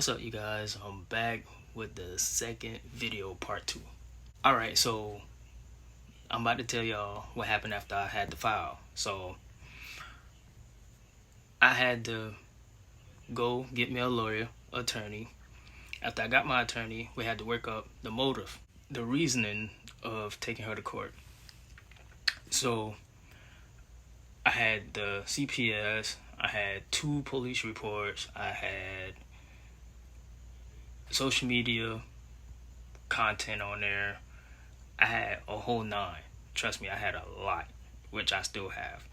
What's up, you guys? I'm back with the second video, part 2. Alright, so I'm about to tell y'all what happened after I had the file. So I had to go get me a lawyer, attorney. After I got my attorney, we had to work up the motive, the reasoning of taking her to court. So I had the CPS, I had 2 police reports, I had social media content on there. I had a whole 9. Trust me, I had a lot, which I still have.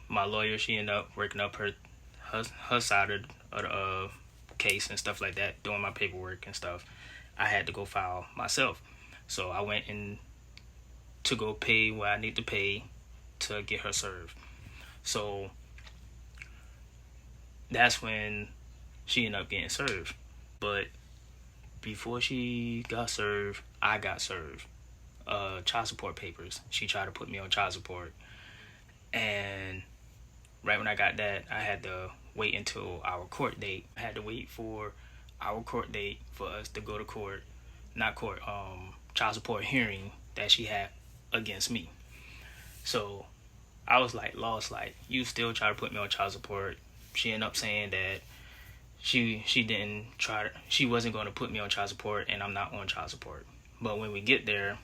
My lawyer, she ended up working up her side of the case and stuff like that, doing my paperwork and stuff. I had to go file myself. So I went in to go pay what I need to pay to get her served. So that's when she ended up getting served. But before she got served, I got served. Child support papers. She tried to put me on child support. And right when I got that, I had to wait until our court date. I had to wait for our court date for us to go to court. Child support hearing that she had against me. So I was like lost, like, you still try to put me on child support. She ended up saying that she wasn't going to put me on child support, and I'm not on child support. But when we get there,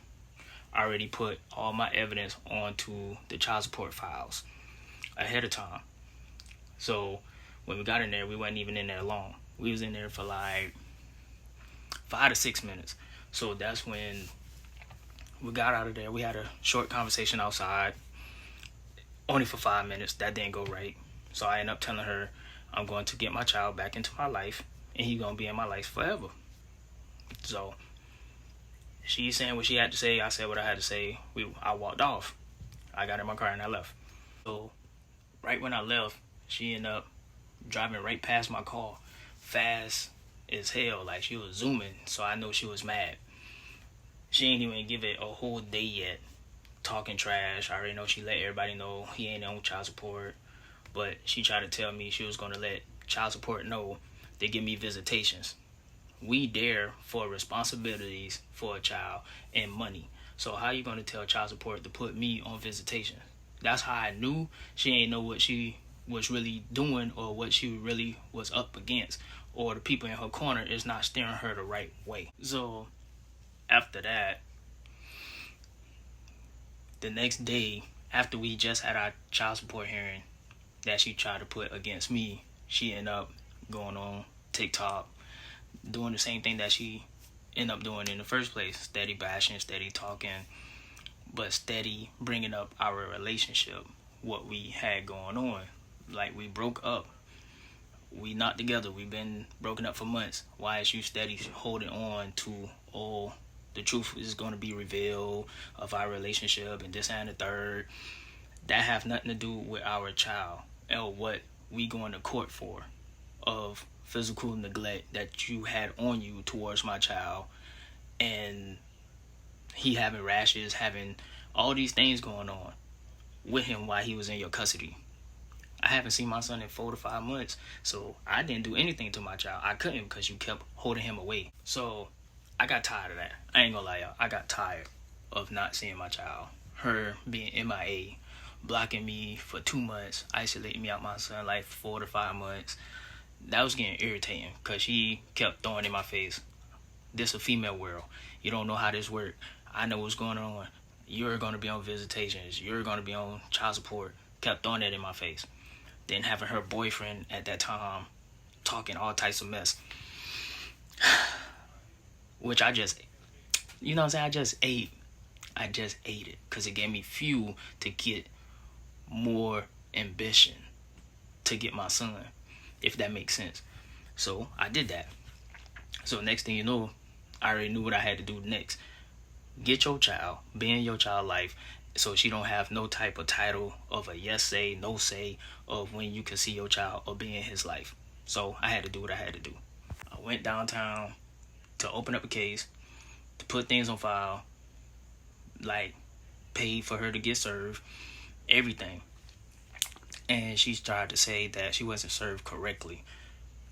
I already put all my evidence onto the child support files ahead of time. So when we got in there, we wasn't even in there long. We was in there for like 5 to 6 minutes. So that's when we got out of there. We had a short conversation outside, only for 5 minutes. That didn't go right. So I ended up telling her I'm going to get my child back into my life, and he's going to be in my life forever. So she's saying what she had to say. I said what I had to say. I walked off. I got in my car and I left. So right when I left, she ended up driving right past my car, fast as hell. Like, she was zooming, so I know she was mad. She ain't even give it a whole day yet, talking trash. I already know she let everybody know he ain't on child support. But she tried to tell me she was going to let child support know they give me visitations. We there for responsibilities for a child and money. So how you going to tell child support to put me on visitation? That's how I knew she ain't know what she was really doing, or what she really was up against, or the people in her corner is not steering her the right way. So after that, the next day, after we just had our child support hearing that she tried to put against me, she ended up going on TikTok, doing the same thing that she ended up doing in the first place. Steady bashing, steady talking, but steady bringing up our relationship, what we had going on. Like, we broke up. We not together. We've been broken up for months. Why is you steady holding on to, the truth is going to be revealed of our relationship and this and the third? That have nothing to do with our child or what we going to court for, of physical neglect that you had on you towards my child, and he having rashes, having all these things going on with him while he was in your custody. I haven't seen my son in 4 to 5 months, so I didn't do anything to my child. I couldn't, because you kept holding him away. So I got tired of that. I ain't gonna lie, y'all. I got tired of not seeing my child. Her being MIA, blocking me for 2 months, isolating me out my son life for 4 to 5 months. That was getting irritating, because she kept throwing in my face, this a female world. You don't know how this works. I know what's going on. You're going to be on visitations. You're going to be on child support. Kept throwing that in my face. Then having her boyfriend at that time talking all types of mess. Which I just, you know what I'm saying? I just ate it, because it gave me fuel to get more ambition to get my son, if that makes sense. So I did that. So next thing you know, I already knew what I had to do next. Get your child, be in your child's life, so she don't have no type of title of a yes say, no say of when you can see your child or be in his life. So I had to do what I had to do. I went downtown to open up a case, to put things on file, like paid for her to get served, everything. And she tried to say that she wasn't served correctly.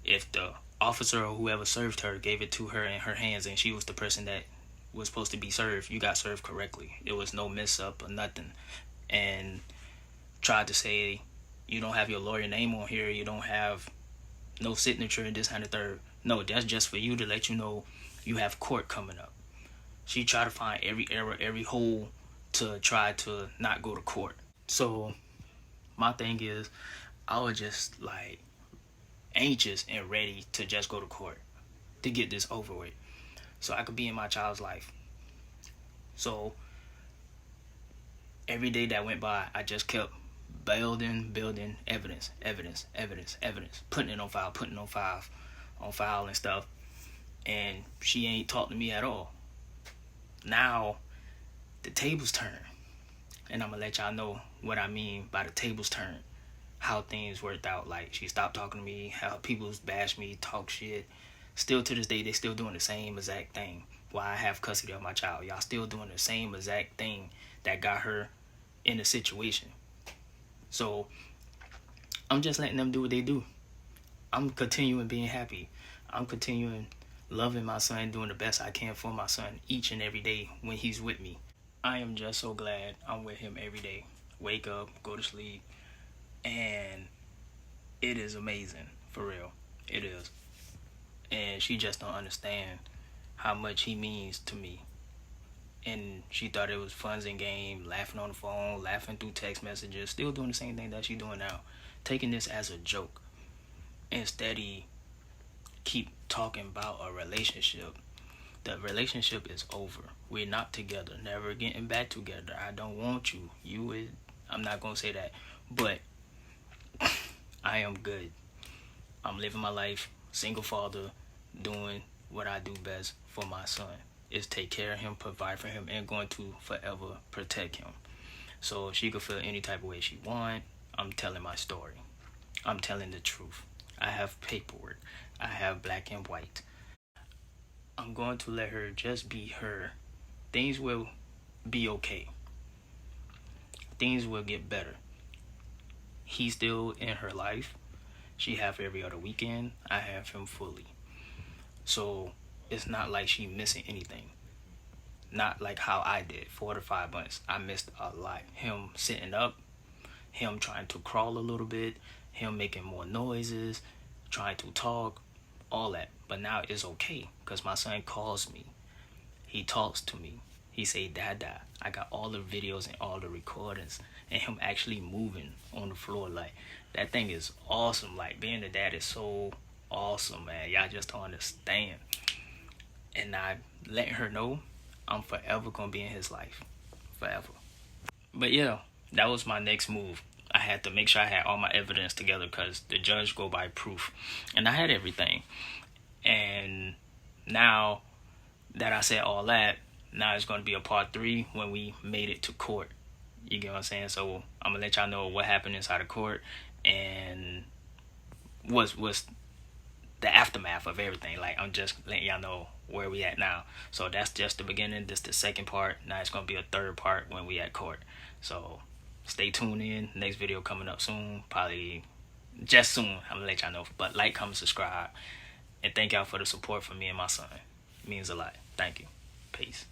If the officer or whoever served her gave it to her in her hands and she was the person that was supposed to be served, you got served correctly. It was no mess up or nothing. And tried to say you don't have your lawyer name on here, you don't have no signature in this and the third. No, that's just for you to let you know you have court coming up. She tried to find every error, every hole to try to not go to court. So my thing is, I was just like anxious and ready to just go to court to get this over with so I could be in my child's life. So every day that went by, I just kept building evidence, putting it on file and stuff. And she ain't talked to me at all. Now the tables turn, and I'm gonna let y'all know what I mean by the tables turn. How things worked out. Like, she stopped talking to me, how people bash me, talk shit. Still to this day, they still doing the same exact thing. Why I have custody of my child. Y'all still doing the same exact thing that got her in the situation. So I'm just letting them do what they do. I'm continuing being happy. I'm continuing loving my son, doing the best I can for my son each and every day when he's with me. I am just so glad I'm with him every day. Wake up, go to sleep, and it is amazing, for real. It is. And she just don't understand how much he means to me. And she thought it was fun and game, laughing on the phone, laughing through text messages, still doing the same thing that she's doing now. Taking this as a joke. Instead, he keep talking about a relationship. The relationship is over. We're not together. Never getting back together. I don't want you. I'm not going to say that. But I am good. I'm living my life, single father, doing what I do best for my son. Is take care of him, provide for him, and going to forever protect him. So if she could feel any type of way she want, I'm telling my story. I'm telling the truth. I have paperwork. I have black and white. I'm going to let her just be her. Things will be okay. Things will get better. He's still in her life. She have every other weekend. I have him fully. So it's not like she missing anything. Not like how I did, 4 to 5 months. I missed a lot. Him sitting up, him trying to crawl a little bit, him making more noises, trying to talk, all that. But now it's okay because my son calls me. He talks to me. He say, Dada. I got all the videos and all the recordings and him actually moving on the floor. Like, that thing is awesome. Like, being a dad is so awesome, man. Y'all just don't understand. And I letting her know I'm forever gonna be in his life. Forever. But yeah, that was my next move. I had to make sure I had all my evidence together because the judge go by proof. And I had everything. And now that I said all that, now it's going to be a part 3 when we made it to court. You get what I'm saying? So I'm going to let y'all know what happened inside of court and what's the aftermath of everything. Like, I'm just letting y'all know where we at now. So that's just the beginning. This the second part. Now it's going to be a third part when we at court. So stay tuned in. Next video coming up soon. Probably just soon. I'm going to let y'all know. But like, comment, subscribe. And thank y'all for the support for me and my son. It means a lot. Thank you. Peace.